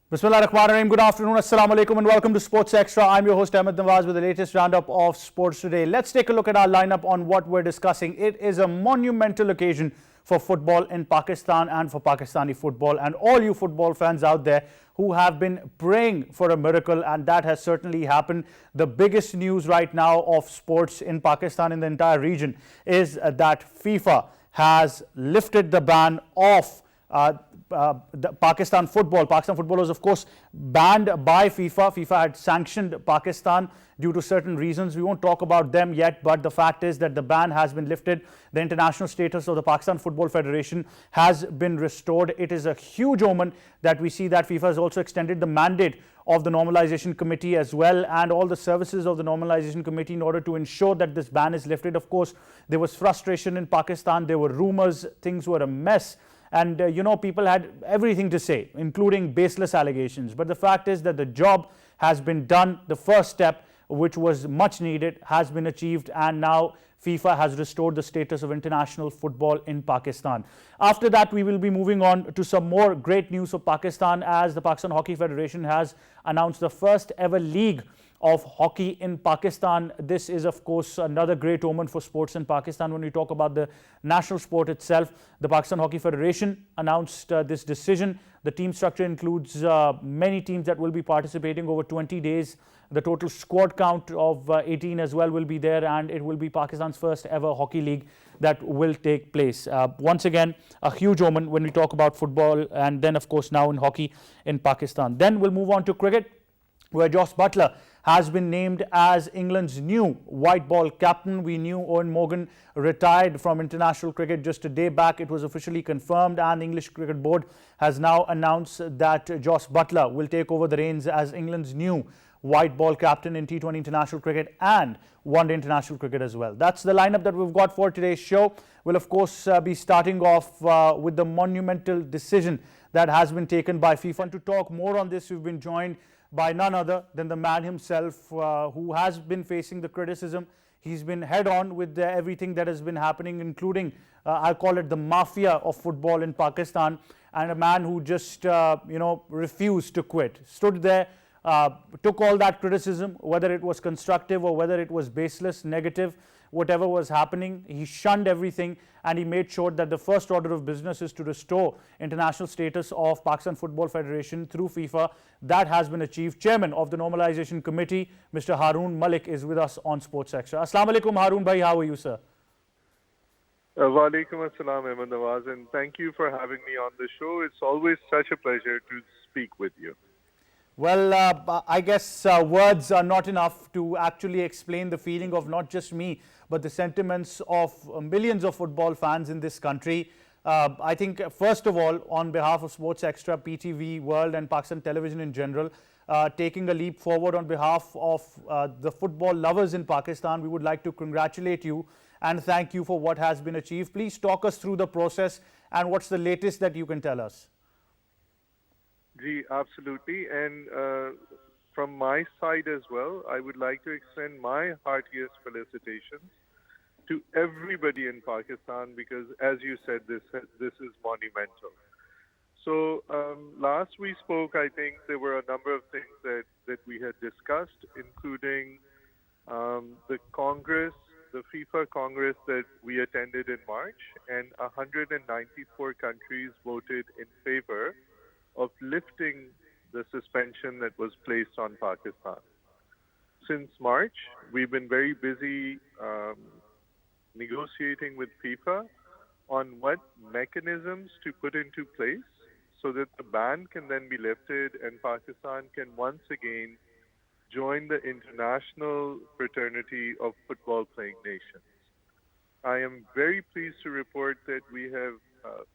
Bismillah ar-Rahman ar-Rahim. Good afternoon, Assalamu alaikum, and welcome to Sports Extra. I'm your host Ahmed Nawaz with the latest roundup of sports today. Let's take a look at our lineup on what we're discussing. It is a monumental occasion for football in Pakistan and for Pakistani football, and all you football fans out there who have been praying for a miracle, and that has certainly happened. The biggest news right now of sports in Pakistan, in the entire region, is that FIFA has lifted the ban off the Pakistan football. Pakistan football was, of course, banned by FIFA. FIFA had sanctioned Pakistan due to certain reasons. We won't talk about them yet, but the fact is that the ban has been lifted. The international status of the Pakistan Football Federation has been restored. It is a huge omen that we see that FIFA has also extended the mandate of the Normalization Committee as well, and all the services of the Normalization Committee, in order to ensure that this ban is lifted. Of course, there was frustration in Pakistan. There were rumors. Things were a mess. And people had everything to say, including baseless allegations. But the fact is that the job has been done. The first step, which was much needed, has been achieved, and now FIFA has restored the status of international football in Pakistan. After that, we will be moving on to some more great news for Pakistan, as the Pakistan Hockey Federation has announced the first ever league of hockey in Pakistan. This is, of course, another great omen for sports in Pakistan. When we talk about the national sport itself, the Pakistan Hockey Federation announced this decision. The team structure includes many teams that will be participating over 20 days. The total squad count of 18 as well will be there, and it will be Pakistan's first ever hockey league that will take place. Once again, a huge omen when we talk about football, and then, of course, now in hockey in Pakistan. Then we'll move on to cricket, where Josh Buttler has been named as England's new white ball captain. We knew Owen Morgan retired from international cricket just a day back. It was officially confirmed, and the English Cricket Board has now announced that Josh Buttler will take over the reins as England's new white ball captain in T20 international cricket and one-day international cricket as well. That's the lineup that we've got for today's show. We'll, of course, be starting off with the monumental decision that has been taken by FIFA. And to talk more on this, we've been joined by none other than the man himself, who has been facing the criticism. He's been head on with everything that has been happening, including, I'll call it the mafia of football in Pakistan, and a man who just, refused to quit. Stood there, took all that criticism, whether it was constructive or whether it was baseless, negative, whatever was happening. He shunned everything, and he made sure that the first order of business is to restore international status of Pakistan Football Federation through FIFA. That has been achieved. Chairman of the Normalization Committee, Mr. Haroon Malik, is with us on Sports Extra. Assalamu alaikum, Haroon bhai. How are you, sir? Wa alaikum assalam, Ahmed Nawaz, and thank you for having me on the show. It's always such a pleasure to speak with you. Well, I guess words are not enough to actually explain the feeling of not just me, but the sentiments of millions of football fans in this country. I think, first of all, on behalf of Sports Extra, PTV World, and Pakistan Television in general, taking a leap forward on behalf of the football lovers in Pakistan, we would like to congratulate you and thank you for what has been achieved. Please talk us through the process and what's the latest that you can tell us. Gee, absolutely. And from my side as well, I would like to extend my heartiest felicitations to everybody in Pakistan, because, as you said, this is monumental. So last we spoke, I think there were a number of things that we had discussed, including the Congress, the FIFA Congress that we attended in March, and 194 countries voted in favor of lifting the suspension that was placed on Pakistan. Since March, we've been very busy negotiating with FIFA on what mechanisms to put into place so that the ban can then be lifted and Pakistan can once again join the international fraternity of football-playing nations. I am very pleased to report that we have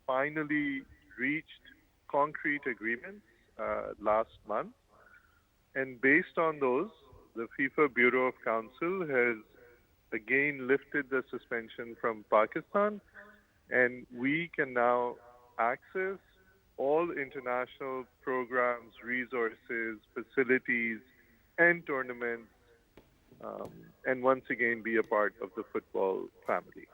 finally reached concrete agreements last month, and based on those, the FIFA Bureau of Council has again lifted the suspension from Pakistan, and we can now access all international programs, resources, facilities, and tournaments, and once again be a part of the football family.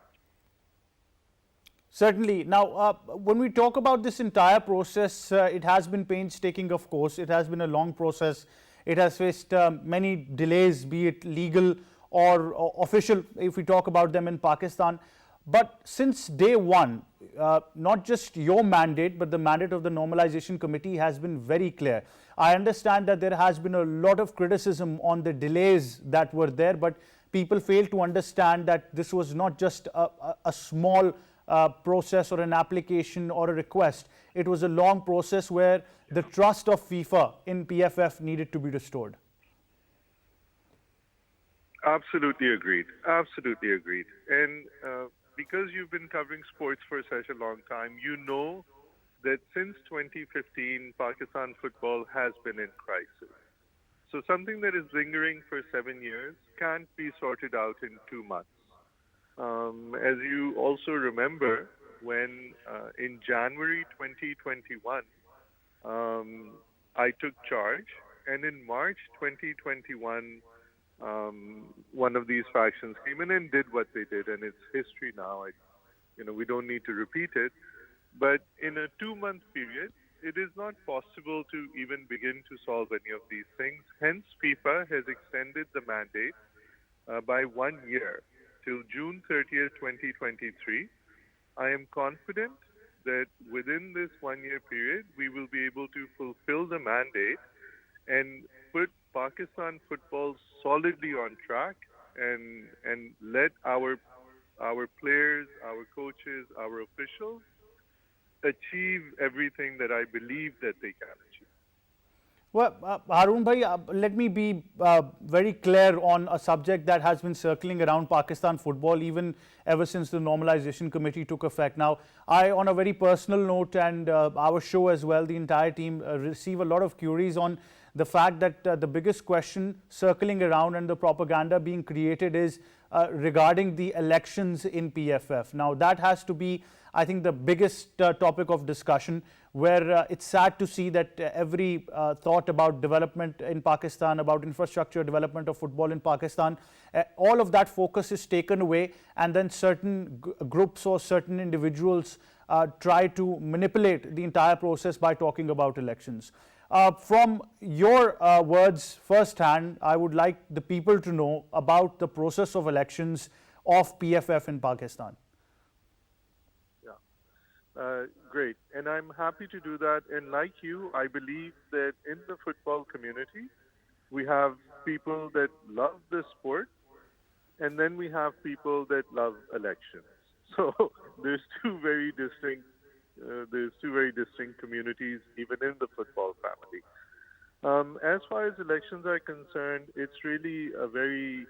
Certainly. Now, when we talk about this entire process, it has been painstaking, of course. It has been a long process. It has faced many delays, be it legal or official, if we talk about them in Pakistan. But since day one, not just your mandate, but the mandate of the Normalization Committee has been very clear. I understand that there has been a lot of criticism on the delays that were there, but people fail to understand that this was not just a small process or an application or a request. It was a long process where the trust of FIFA in PFF needed to be restored. Absolutely agreed. Absolutely agreed. And because you've been covering sports for such a long time, you know that since 2015, Pakistan football has been in crisis. So something that is lingering for 7 years can't be sorted out in 2 months. As you also remember, when in January 2021, I took charge, and in March 2021, one of these factions came in and did what they did, and it's history now. We don't need to repeat it. But in a 2-month period, it is not possible to even begin to solve any of these things. Hence, FIFA has extended the mandate by 1 year till June 30th, 2023. I am confident that within this 1 year period, we will be able to fulfill the mandate and put Pakistan football solidly on track and let our players, our coaches, our officials achieve everything that I believe that they can achieve. Well, Haroon bhai, let me be very clear on a subject that has been circling around Pakistan football even ever since the Normalization Committee took effect. Now, I, on a very personal note, and our show as well, the entire team receive a lot of queries on the fact that the biggest question circling around and the propaganda being created is regarding the elections in PFF. Now, that has to be, I think, the biggest topic of discussion, where it's sad to see that every thought about development in Pakistan, about infrastructure development of football in Pakistan, all of that focus is taken away, and then certain groups or certain individuals try to manipulate the entire process by talking about elections. From your words firsthand, I would like the people to know about the process of elections of PFF in Pakistan. Great. And I'm happy to do that. And like you, I believe that in the football community, we have people that love the sport, and then we have people that love elections. So there's two very distinct communities even in the football family. As far as elections are concerned, it's really a very,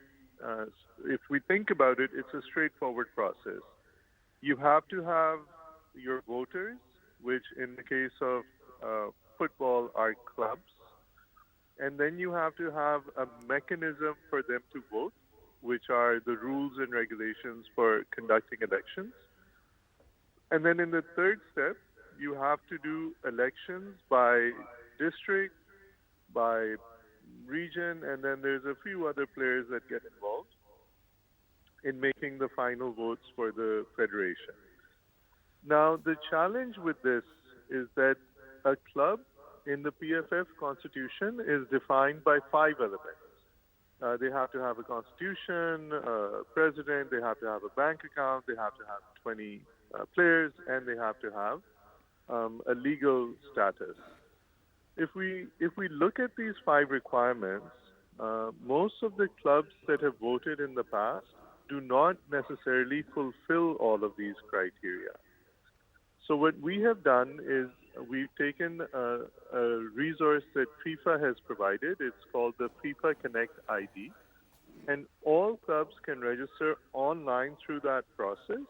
if we think about it, it's a straightforward process. You have to have your voters, which in the case of football are clubs, and then you have to have a mechanism for them to vote, which are the rules and regulations for conducting elections. And then in the third step, you have to do elections by district, by region, and then there's a few other players that get involved in making the final votes for the federation. Now, the challenge with this is that a club in the PFF constitution is defined by 5 elements. They have to have a constitution, a president, they have to have a bank account, they have to have 20 players, and they have to have a legal status. If we look at these 5 requirements, most of the clubs that have voted in the past do not necessarily fulfill all of these criteria. So what we have done is we've taken a resource that FIFA has provided. It's called the FIFA Connect ID. And all clubs can register online through that process.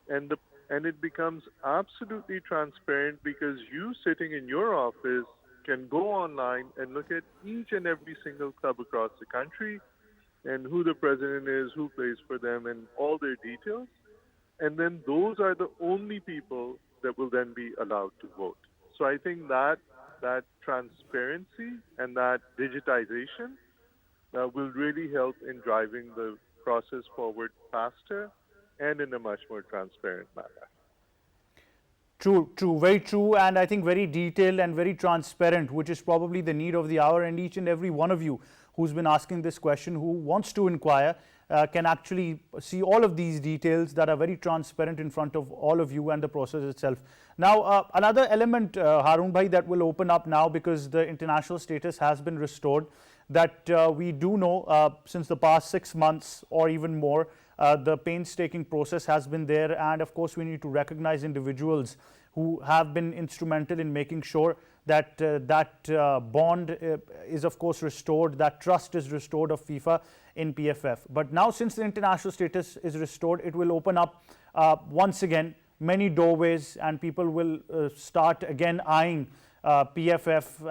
And it becomes absolutely transparent because you sitting in your office can go online and look at each and every single club across the country and who the president is, who plays for them, and all their details. And then those are the only people that will then be allowed to vote. So I think that transparency and that digitization will really help in driving the process forward faster and in a much more transparent manner. True, true, very true, and I think very detailed and very transparent, which is probably the need of the hour. And each and every one of you who's been asking this question, who wants to inquire, can actually see all of these details that are very transparent in front of all of you and the process itself. Now, another element, Harun Bhai, that will open up now because the international status has been restored, that we do know since the past 6 months or even more, the painstaking process has been there, and of course we need to recognize individuals who have been instrumental in making sure that bond is of course restored, that trust is restored of FIFA in PFF. But now, since the international status is restored, it will open up once again many doorways, and people will start again eyeing PFF,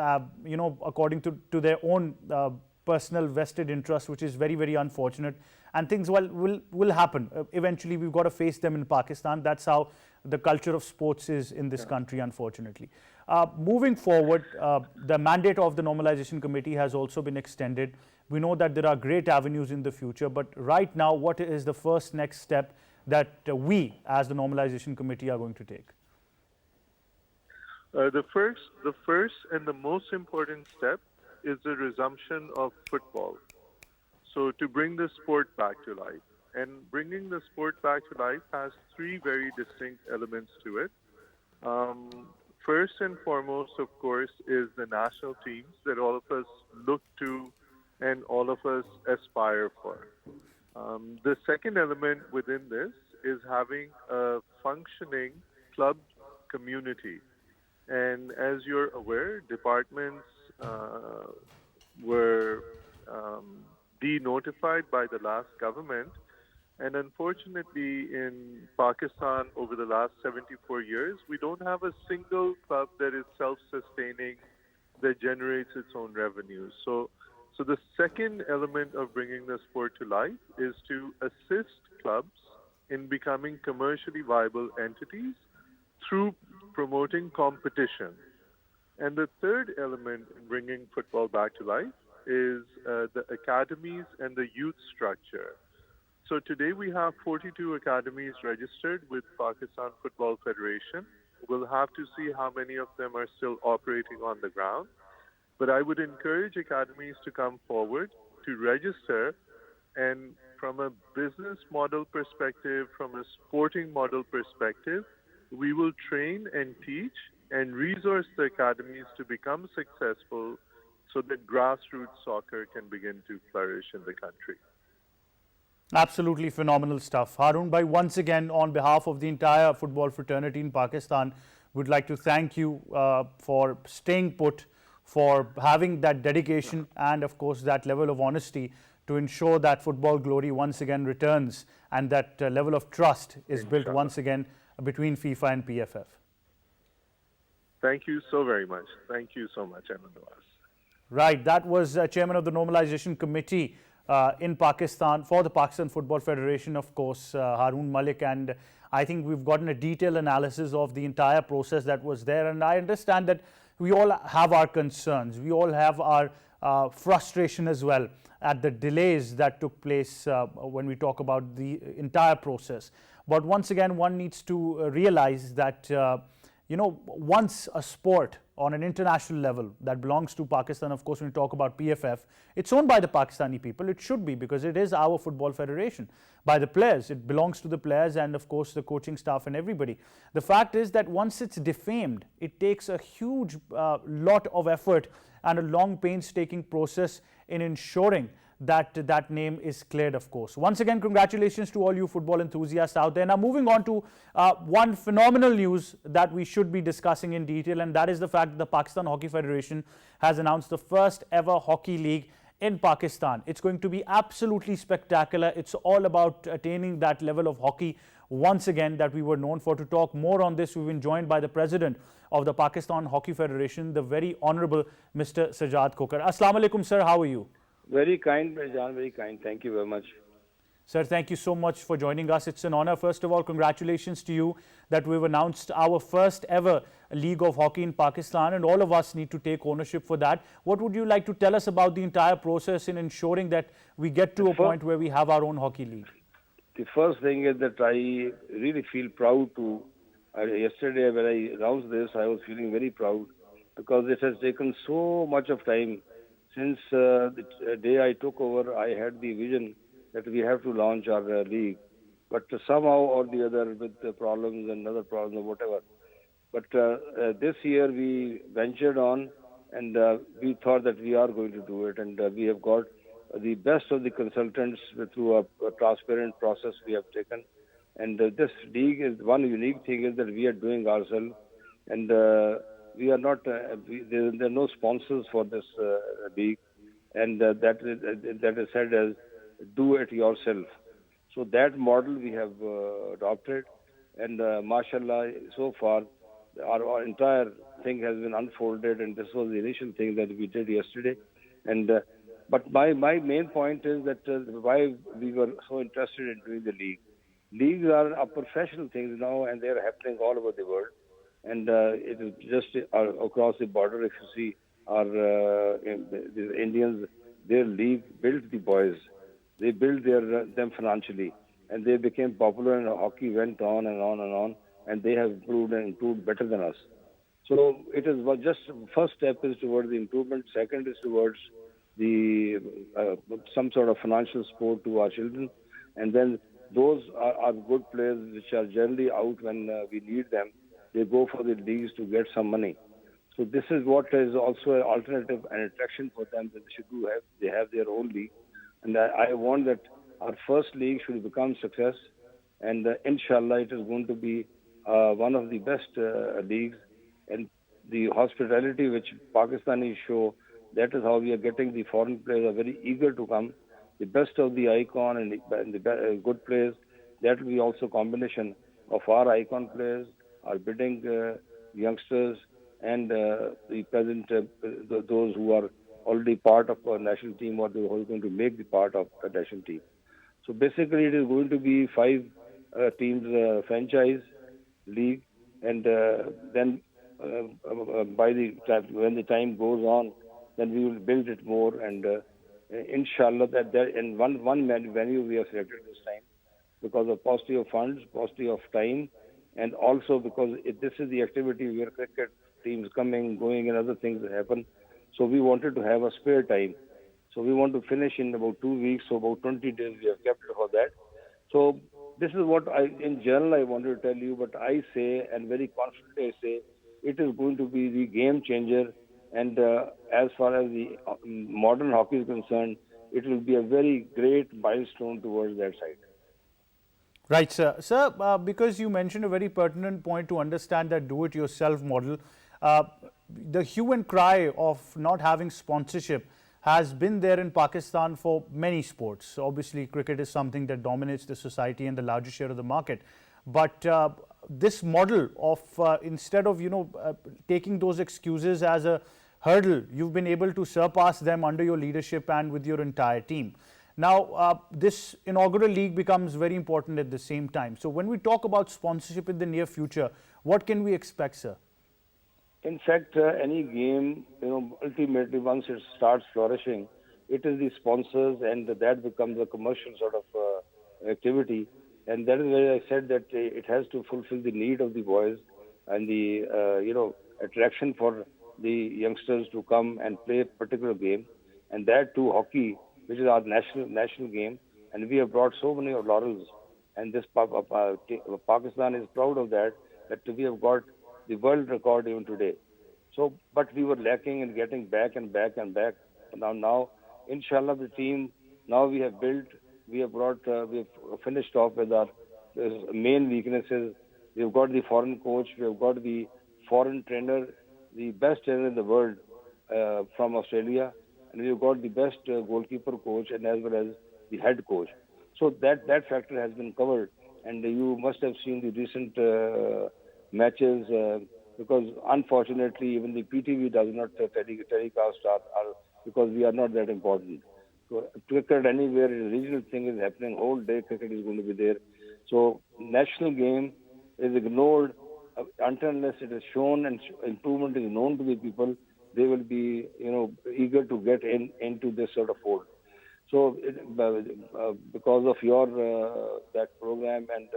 according to their own personal vested interest, which is very, very unfortunate. And things will happen. Eventually, we've got to face them in Pakistan. That's how the culture of sports is in this country, unfortunately. Moving forward, the mandate of the Normalization Committee has also been extended. We know that there are great avenues in the future, but right now, what is the first next step that we, as the Normalization Committee, are going to take? The first and the most important step is the resumption of football. So to bring the sport back to life. And bringing the sport back to life has three very distinct elements to it. First and foremost, of course, is the national teams that all of us look to and all of us aspire for. The second element within this is having a functioning club community. And as you're aware, departments were de-notified by the last government. And unfortunately, in Pakistan, over the last 74 years, we don't have a single club that is self-sustaining, that generates its own revenues. So the second element of bringing the sport to life is to assist clubs in becoming commercially viable entities through promoting competition. And the third element in bringing football back to life is the academies and the youth structure. So today we have 42 academies registered with Pakistan Football Federation. We'll have to see how many of them are still operating on the ground. But I would encourage academies to come forward to register, and from a business model perspective, from a sporting model perspective, we will train and teach and resource the academies to become successful so that grassroots soccer can begin to flourish in the country. Absolutely phenomenal stuff. Harun Bhai, once again, on behalf of the entire football fraternity in Pakistan, would like to thank you for staying put, for having that dedication and, of course, that level of honesty to ensure that football glory once again returns and that level of trust is built once again between FIFA and PFF. Thank you so very much. Thank you so much, Ahmed Nawaz. Right, that was Chairman of the Normalization Committee in Pakistan for the Pakistan Football Federation, of course, Haroon Malik, and I think we've gotten a detailed analysis of the entire process that was there, and I understand that we all have our concerns, we all have our frustration as well at the delays that took place when we talk about the entire process. But once again, one needs to realize that once a sport on an international level that belongs to Pakistan, of course, when we talk about PFF, it's owned by the Pakistani people. It should be, because it is our football federation. By the players, it belongs to the players and, of course, the coaching staff and everybody. The fact is that once it's defamed, it takes a huge lot of effort and a long, painstaking process in ensuring that that name is cleared, of course. Once again, congratulations to all you football enthusiasts out there. Now, moving on to one phenomenal news that we should be discussing in detail, and that is the fact that the Pakistan Hockey Federation has announced the first ever hockey league in Pakistan. It's going to be absolutely spectacular. It's all about attaining that level of hockey once again that we were known for. To talk more on this, we've been joined by the president of the Pakistan Hockey Federation, the very honorable Mr. Sajjad Khokar. Assalamu alaikum, sir. How are you? Very kind, John, very kind. Thank you very much. Sir, thank you so much for joining us. It's an honor. First of all, congratulations to you that we've announced our first ever League of Hockey in Pakistan, and all of us need to take ownership for that. What would you like to tell us about the entire process in ensuring that we get to a point where we have our own hockey league? The first thing is that I really feel proud to Yesterday, when I announced this, I was feeling very proud because it has taken so much of time since the day I took over. I had the vision that we have to launch our league, but somehow or the other, with the problems and other problems or whatever. But this year we ventured on, and we thought that we are going to do it, and we have got the best of the consultants through a transparent process we have taken. And this league is one unique thing is that we are doing ourselves, and we are not. There are no sponsors for this league, and that is said as do it yourself. So that model we have adopted, and mashallah, so far our entire thing has been unfolded, and this was the initial thing that we did yesterday. And but my main point is that why we were so interested in doing the league. Leagues are professional things now, and they are happening all over the world. And it is just across the border. If you see our the Indians, their league built the boys. They built them financially, and they became popular. And hockey went on and on and on, and they have improved and improved better than us. So it is just first step is towards the improvement. Second is towards the some sort of financial support to our children, and then those are good players which are generally out when we need them. They go for the leagues to get some money. So this is what is also an alternative and attraction for them that they should do have. They have their own league, and I want that our first league should become success, and inshallah it is going to be one of the best leagues, and the hospitality which Pakistanis show. That is how we are getting the foreign players are very eager to come. The best of the icon and the good players. That will be also combination of our icon players, our bidding youngsters, and the present those who are already part of our national team or who are going to make the part of the national team. So basically, it is going to be five teams franchise league, and then by the time, when the time goes on, then we will build it more, and inshallah that there in venue we have selected this time because of paucity of funds, paucity of time, and also because this is the activity where cricket teams coming, going, and other things happen. So we wanted to have a spare time. So we want to finish in about 2 weeks, so about 20 days we have kept it for that. So this is what in general, I wanted to tell you, but I say, and very confidently I say, it is going to be the game changer. And as far as the modern hockey is concerned, it will be a very great milestone towards that side. Right, sir. Sir, because you mentioned a very pertinent point to understand that do-it-yourself model, uh, the hue and cry of not having sponsorship has been there in Pakistan for many sports. Obviously, cricket is something that dominates the society and the largest share of the market. But this model of instead of taking those excuses as a hurdle, you've been able to surpass them under your leadership and with your entire team. Now, this inaugural league becomes very important at the same time. So, when we talk about sponsorship in the near future, what can we expect, sir? In fact, any game, ultimately once it starts flourishing, it is the sponsors, and that becomes a commercial sort of activity. And that is why I said that it has to fulfill the need of the boys and the attraction for the youngsters to come and play a particular game, and that too hockey, which is our national game, and we have brought so many laurels, and this Pakistan is proud of that we have got the world record even today. So, but we were lacking in getting back and back and back. Now, inshallah, the team now we have built, we have brought, we have finished off with our main weaknesses. We have got the foreign coach, we have got the foreign trainer, the best trainer in the world from Australia, and we have got the best goalkeeper coach and as well as the head coach. So that factor has been covered, and you must have seen the recent matches because unfortunately even the PTV does not telecast our because we are not that important. So cricket anywhere, regional thing is happening, whole day cricket is going to be there. So national game is ignored until unless it is shown and improvement is known to the people, they will be eager to get into this sort of fold. So because of your that program and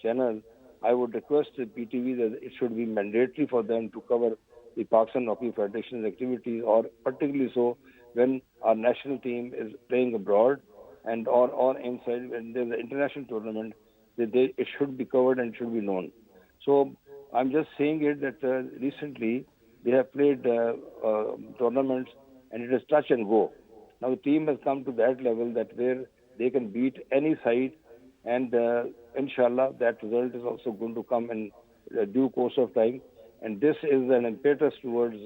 channel, I would request the PTV that it should be mandatory for them to cover the Pakistan Hockey Federation's activities, or particularly so when our national team is playing abroad and or inside when there's an international tournament, it should be covered and should be known. So I'm just saying it that recently they have played tournaments and it is touch and go. Now the team has come to that level that where they can beat any side, and inshallah that result is also going to come in due course of time. And this is an impetus towards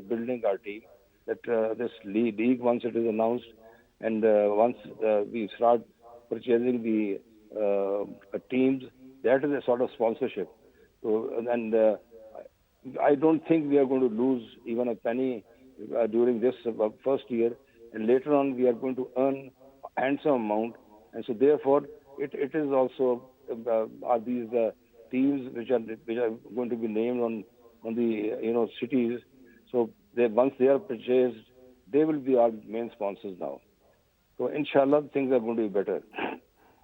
building our team. That this league, once it is announced, and once we start purchasing the teams, that is a sort of sponsorship. So, and I don't think we are going to lose even a penny during this first year, and later on we are going to earn a handsome amount. And so therefore, it is also are these teams which are going to be named on the cities. So once they are purchased, they will be our main sponsors now. So inshallah, things are going to be better.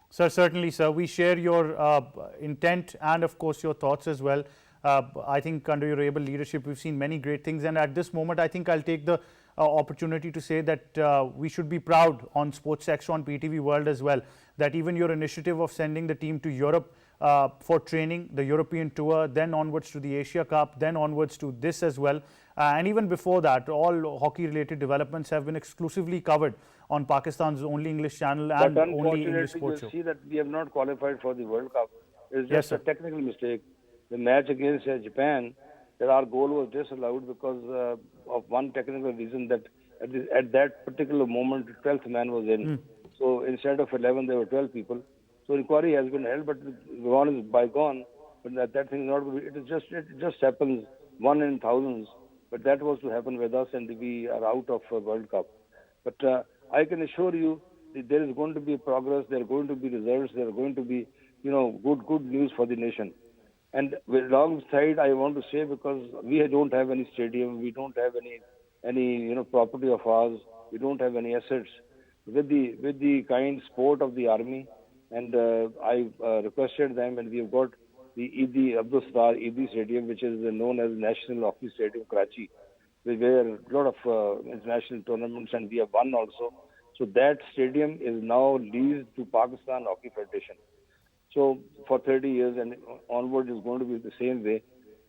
Sir, certainly, sir. We share your intent and, of course, your thoughts as well. I think under your able leadership, we've seen many great things. And at this moment, I think I'll take the opportunity to say that we should be proud on Sports Extra on PTV World as well, that even your initiative of sending the team to Europe for training, the European tour, then onwards to the Asia Cup, then onwards to this as well. And even before that, all hockey-related developments have been exclusively covered on Pakistan's only English channel and only English sports show. But unfortunately, you see that we have not qualified for the World Cup. It's just a technical mistake. The match against Japan, that our goal was disallowed because of one technical reason, that at that particular moment, the 12th man was in. So instead of 11, there were 12 people. So inquiry has been held, but gone is bygone. But that thing is not. It just happens one in thousands. But that was to happen with us, and we are out of World Cup. But I can assure you that there is going to be progress. There are going to be results. There are going to be, good news for the nation. And alongside, I want to say, because we don't have any stadium, we don't have any property of ours, we don't have any assets. With the kind sport of the army, and I requested them, and we have got the Eid Abdul Sattar Eid Stadium, which is known as National Hockey Stadium, Karachi, where a lot of international tournaments, and we have won also. So that stadium is now leased to Pakistan Hockey Federation. So for 30 years and onward is going to be the same way.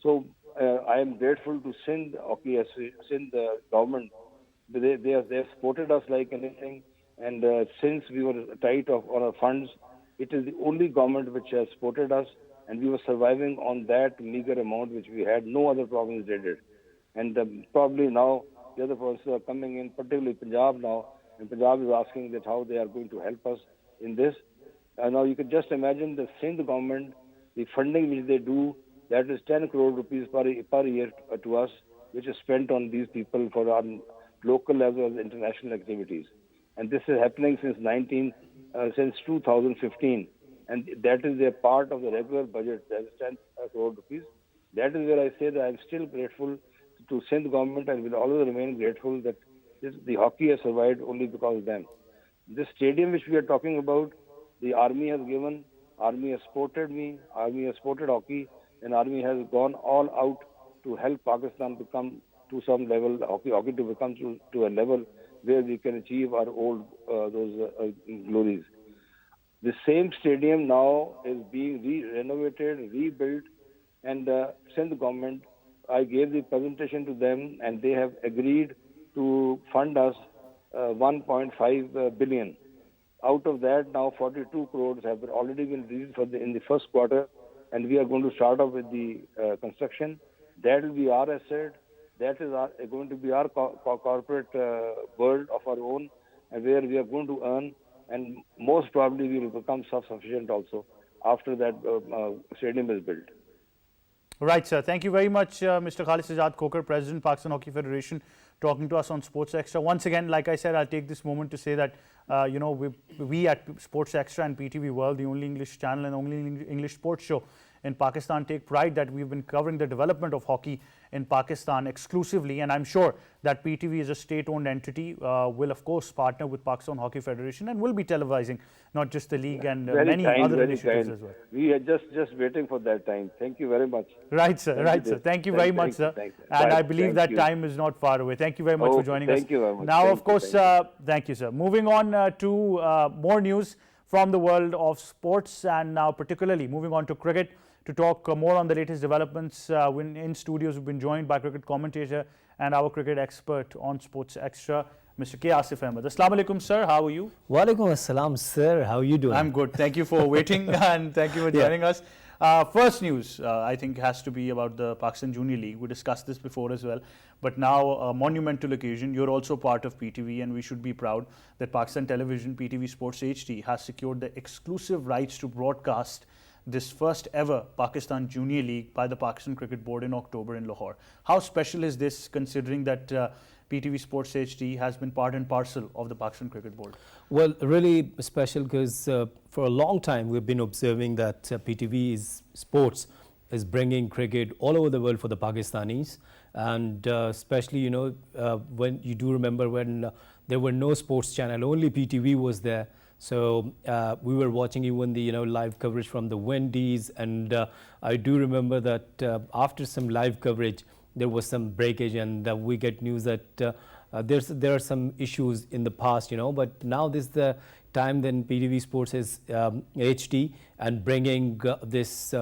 So I am grateful to Sindh Hockey, Sindh government. They have supported us like anything. And since we were tight on our funds, it is the only government which has supported us, and we were surviving on that meager amount which we had. No other province did it. And probably now the other provinces are coming in, particularly Punjab now, and Punjab is asking that how they are going to help us in this. Now you can just imagine the Sindh government, the funding which they do, that is 10 crore rupees per year to us, which is spent on these people for our local as well as international activities. And this is happening since 2015, and that is a part of the regular budget. That is 10 crore rupees. That is where I say that I am still grateful to Sindh government, and will always remain grateful that the hockey has survived only because of them. This stadium which we are talking about, the army has given, army has supported me, army has supported hockey, and army has gone all out to help Pakistan become to some level, hockey to become to a level where we can achieve our old glories. The same stadium now is being renovated, rebuilt, and Sindh government, I gave the presentation to them, and they have agreed to fund us 1.5 billion. Out of that, now 42 crores have already been released in the first quarter, and we are going to start off with the construction. That will be our asset. That is going to be our corporate world of our own, and where we are going to earn, and most probably we will become self-sufficient also after that stadium is built. Right, sir. Thank you very much, Mr. Khalid Sajjad Khokar, President, Pakistan Hockey Federation, talking to us on Sports Extra. Once again, like I said, I'll take this moment to say that We at Sports Extra and PTV World, the only English channel and only English sports show in Pakistan, take pride that we've been covering the development of hockey in Pakistan exclusively, and I'm sure that PTV is a state-owned entity, will of course partner with Pakistan Hockey Federation and will be televising not just the league and many other initiatives as well. We are just waiting for that time. Thank you very much. Right, sir. Right, sir. Thank you very much, sir. And I believe that time is not far away. Thank you very much for joining us. Thank you very much. Now, of course, thank you, sir. Moving on to more news from the world of sports, and now particularly moving on to cricket. To talk more on the latest developments, in studios we've been joined by cricket commentator and our cricket expert on Sports Extra, Mr. K. Asif Ahmed. Assalamu alaikum, sir. How are you? Walaikum assalam, sir. How are you doing? I'm good. Thank you for waiting and thank you for joining us. First news, I think, has to be about the Pakistan Junior League. We discussed this before as well, but now a monumental occasion. You're also part of PTV, and we should be proud that Pakistan Television, PTV Sports HD, has secured the exclusive rights to broadcast this first ever Pakistan Junior League by the Pakistan Cricket Board in October in Lahore. How special is this, considering that PTV Sports HD has been part and parcel of the Pakistan Cricket Board? Well, really special because for a long time we've been observing that PTV Sports is bringing cricket all over the world for the Pakistanis, and especially, when you do remember when there were no sports channel, only PTV was there. So we were watching even the live coverage from the Wendy's, and I do remember that after some live coverage there was some breakage, and we get news that there are some issues in the past, but now this is the time then PTV Sports is HD and bringing this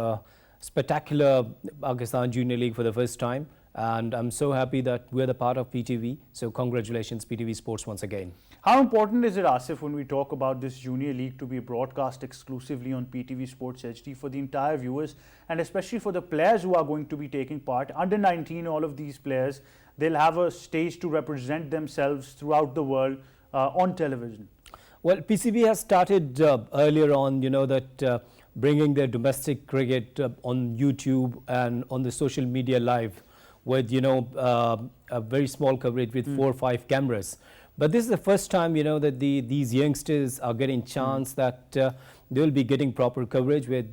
spectacular Pakistan Junior League for the first time, and I'm so happy that we're the part of PTV. So congratulations PTV Sports once again. How important is it, Asif, when we talk about this Junior League to be broadcast exclusively on PTV Sports HD for the entire viewers, and especially for the players who are going to be taking part? Under 19, all of these players, they'll have a stage to represent themselves throughout the world on television. Well, PCB has started earlier on, that bringing their domestic cricket on YouTube and on the social media live with, a very small coverage with 4 or 5 cameras. But this is the first time, that these youngsters are getting chance that they will be getting proper coverage with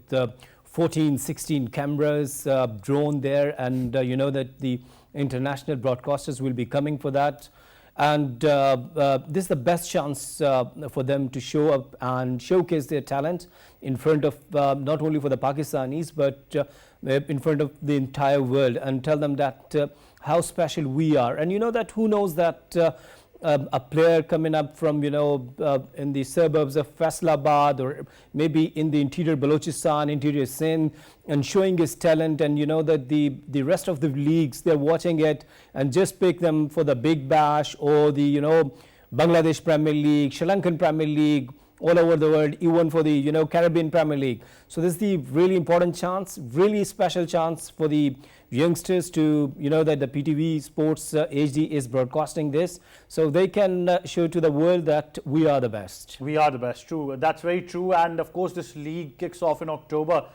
14, 16 cameras, drone there, and that the international broadcasters will be coming for that. And this is the best chance for them to show up and showcase their talent in front of not only for the Pakistanis, but in front of the entire world, and tell them that how special we are. And that who knows that a player coming up from in the suburbs of Faisalabad or maybe in the interior Balochistan, interior Sindh, and showing his talent, and that the rest of the leagues, they're watching it and just pick them for the Big Bash or the Bangladesh Premier League, Sri Lankan Premier League, all over the world, even for the Caribbean Premier League. So this is the really important chance, really special chance for the youngsters to that the PTV Sports HD is broadcasting this, so they can show to the world that we are the best. We are the best, true. That's very true. And of course this league kicks off in October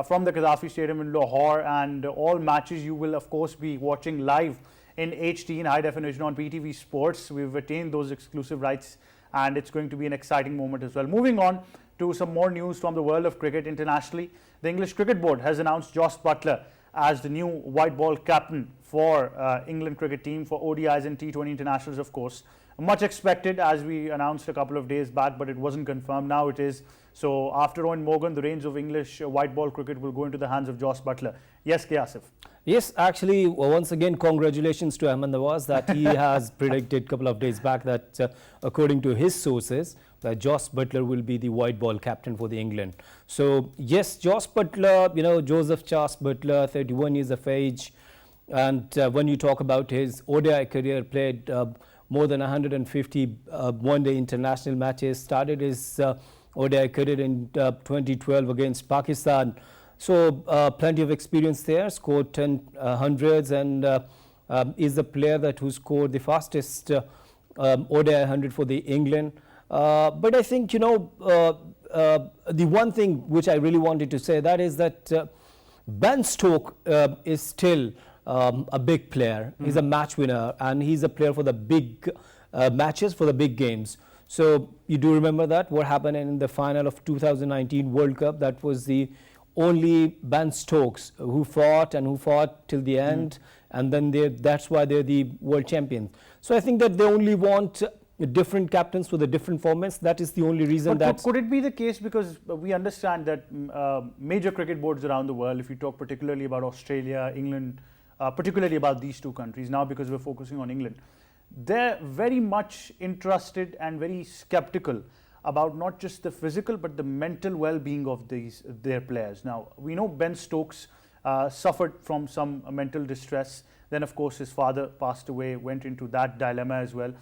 from the Gaddafi Stadium in Lahore, and all matches you will of course be watching live in HD in high definition on PTV Sports. We've attained those exclusive rights, and it's going to be an exciting moment as well. Moving on to some more news from the world of cricket internationally. The English Cricket Board has announced Jos Buttler as the new white ball captain for England cricket team for ODIs and T20 internationals, of course. Much expected, as we announced a couple of days back, but it wasn't confirmed. Now it is. So after Owen Morgan, the reins of English white ball cricket will go into the hands of Jos Buttler. Yes, K. Asif. Yes, actually, once again, congratulations to Ahmed Nawaz that he has predicted a couple of days back that according to his sources, that Jos Buttler will be the white ball captain for the England. So yes, Jos Buttler, Joseph Jos Buttler, 31 years of age. And when you talk about his ODI career, played more than 150 one-day international matches, started his ODI career in 2012 against Pakistan. So plenty of experience there, scored 10 hundreds, and is the player who scored the fastest ODI 100 for the England. But I think, the one thing which I really wanted to say, that is that Ben Stokes is still a big player. He's a match winner, and he's a player for the big matches, for the big games. So you do remember that, what happened in the final of 2019 World Cup? That was the only Ben Stokes who fought till the end, and then that's why they're the world champions. So I think that they only want different captains for the different formats. That is the only reason. But could it be the case, because we understand that major cricket boards around the world, if you talk particularly about Australia, England, particularly about these two countries, now because we're focusing on England, they're very much interested and very skeptical about not just the physical but the mental well-being of their players. Now, we know Ben Stokes suffered from some mental distress. Then, of course, his father passed away, went into that dilemma as well,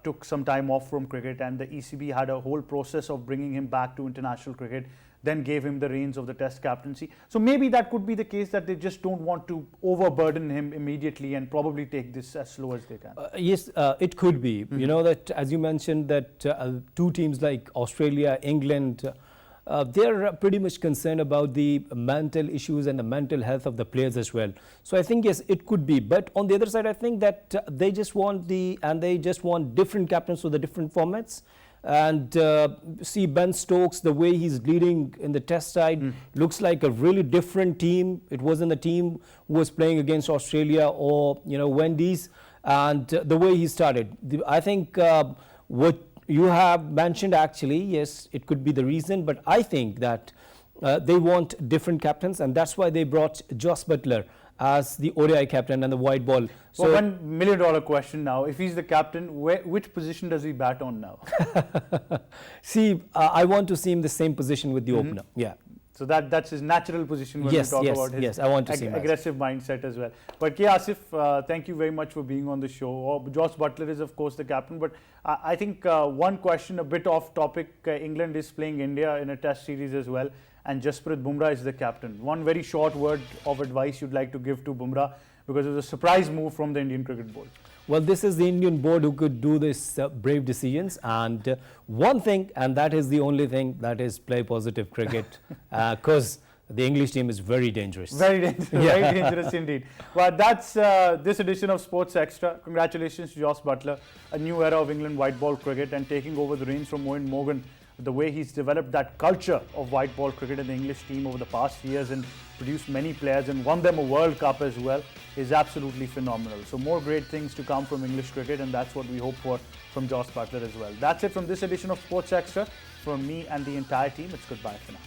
took some time off from cricket, and the ECB had a whole process of bringing him back to international cricket, then gave him the reins of the Test captaincy. So maybe that could be the case, that they just don't want to overburden him immediately and probably take this as slow as they can. Yes, it could be. You know that, as you mentioned, that two teams like Australia, England, they're pretty much concerned about the mental issues and the mental health of the players as well. So I think, yes, it could be. But on the other side, I think that they just want different captains for the different formats. And see Ben Stokes, the way he's leading in the Test side, looks like a really different team. It wasn't a team who was playing against Australia or Wendy's, and the way he started. I think what you have mentioned, actually, yes, it could be the reason, but I think that they want different captains, and that's why they brought Joss Butler as the ODI captain and the white ball. So $1 million question now: if he's the captain, which position does he bat on now? See, I want to see him the same position with the opener. Yeah. So that's his natural position when Yes, we talk yes, about his yes, I want to see him aggressive mindset as well. But yeah, Asif, thank you very much for being on the show. Joss Butler is, of course, the captain. But I think one question, a bit off topic, England is playing India in a Test series as well, and Jasprit Bumrah is the captain. One very short word of advice you'd like to give to Bumrah, because it was a surprise move from the Indian Cricket Board. Well, this is the Indian board who could do this brave decisions, and one thing, and that is the only thing, that is play positive cricket, because the English team is very dangerous. Very dangerous, very dangerous indeed. Well, that's this edition of Sports Extra. Congratulations to Joss Butler, a new era of England white ball cricket, and taking over the reins from Owen Morgan. The way he's developed that culture of white ball cricket in the English team over the past years and produced many players and won them a World Cup as well is absolutely phenomenal. So more great things to come from English cricket, and that's what we hope for from Joss Butler as well. That's it from this edition of Sports Extra. From me and the entire team, it's goodbye for now.